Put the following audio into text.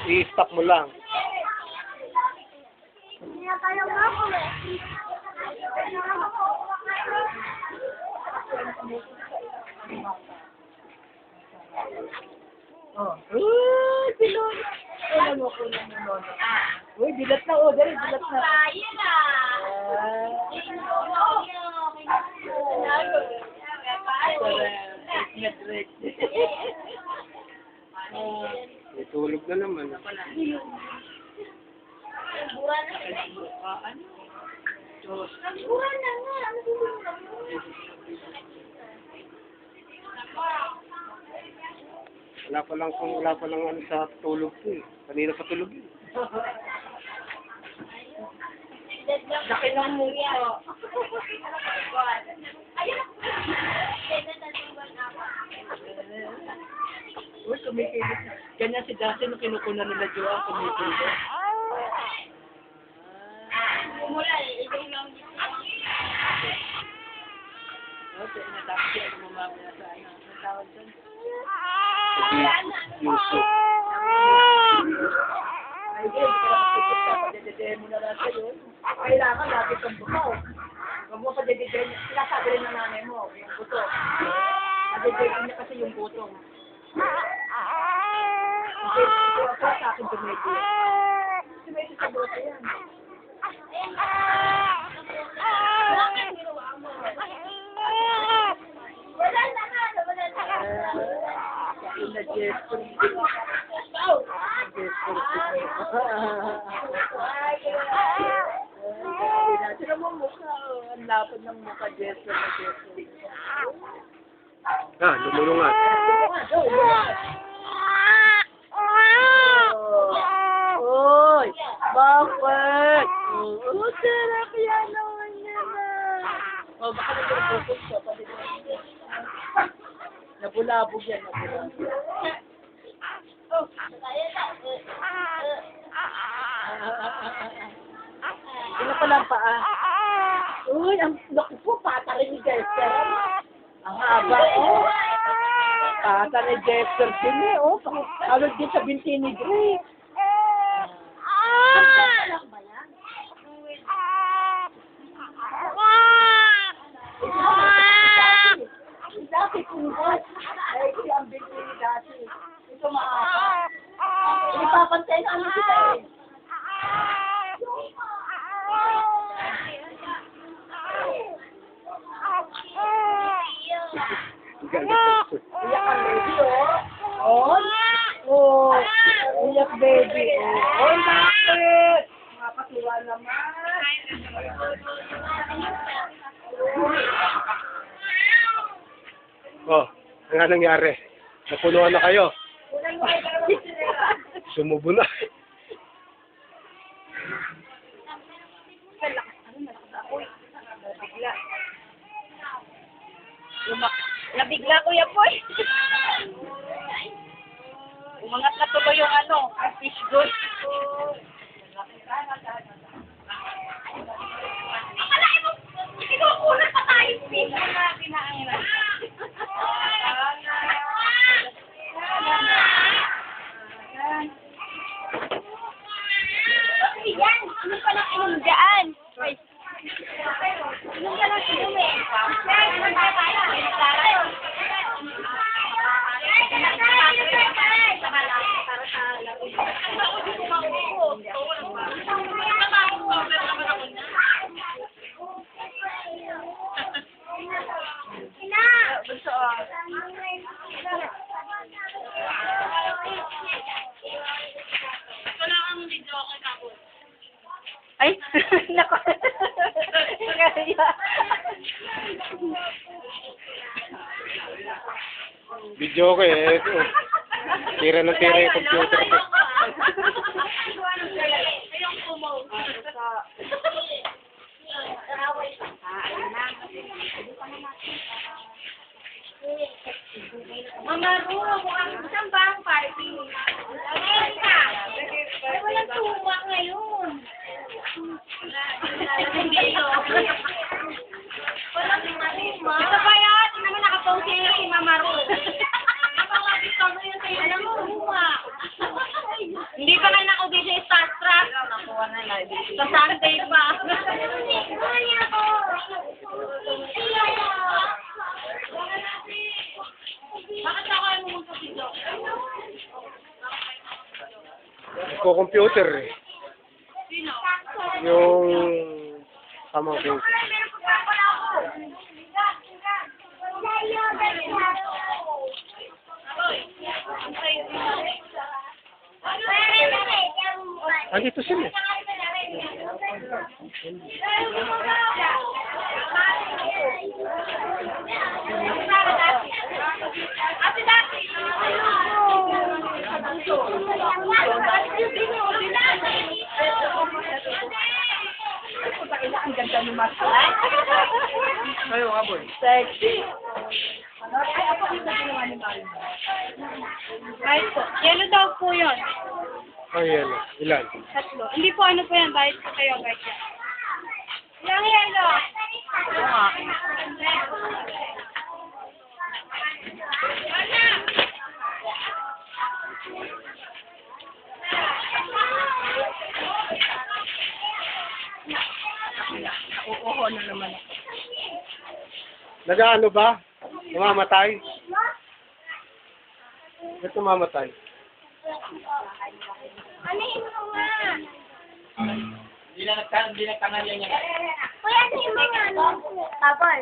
I-stop mo lang. Oh. Uy, si Lola. Alam mo ko na ni Lola. Uy, dilat na. Oh, dali, dilat na. Itulog na naman. Wala pa lang ano sa tulog ko eh. Kanina pa tulog eh. Laki ng mukha. Uy, kumikilit. Ganyan si Dustin nung kinukunan nila Joan, kumikilit. Okay, natapos siya lumamaya sa ano. Ang tawag doon? Yusuf. Ay, hindi ka nakapagpapit ka. Padededehen mo na lang sa'yo. Kailangan lapit ang buto. Huwag mo padededehen. Sinasabi rin ng nanay mo, yung buto. Padededehen niya kasi yung buto. Kasi ito ako sa akin tumedi. Tumedi sa buto yan. Ina Jesper. Tignan mo mukha. Ang lapad ng mukha, Jesper na Jesper. Lumulungan. Oy! Bakit? Oh, sarap yan naman yan ah. Oh, baka nagpapapos ka. Nabulabog yan, nabulabog. Ina pa lang paa. Uy, ang laki po, pata rin ni Jester. Ang haba, oh. Pata ni Jester din eh, oh. Halog din sa binti ni Grace. Dati punggol. Ay, ang binti ni Dati. Ito maapa. Hindi papantay na ano kita eh. Iyak ang baby, oh. Oh. Iyak baby, oh. Oh, bakit? Mapatuwa naman. Oh, ano nga nangyari? Napunuan na kayo. Sumubo na. Nabigla Kuya Poy. Umangat na tuloy yung ano, fish good. Akalain mo, kinukunan pa tayo fish na pinaanginan. Yan, ano pa lang inom dyan? Inom ka lang inom eh. Inom ka tayo. Ay, nako. Video ko eh. Tira ng tira yung computer ko. Mama Ru, saan ba ang party? Ngayon ka. Walang tuwa ngayon. Walang tuwa. Ito ba yan? Tingnan mo nakapost si Mama Ru. Napakabit ka ngayon sa'yo. Alam mo, tuwa. Hindi pa kayo naka-audition yung Starstruck. Nakuha na lang. Sa Sunday pa. Bakit ako ay pumunta si Joe? Ko computer eh. Sino? Yung pamangkin ko. Andito sila. Ang ganda ni Marco. Ayaw nga boy. Sexy. Ay, ako yung ginawa ni Mario. Kahit po. Yellow daw po yun. Ayan. Ilan? Tatlo. Hindi po ano po yan. Kahit po kayo guys yan. Ilang yellow? Uuho na naman ako. Nag-ano ba? Namamatay? Ba't namamatay? Ano mo nga? Hindi na nagtangan yan yan. Kuya, ano yung mga ano? Tapos.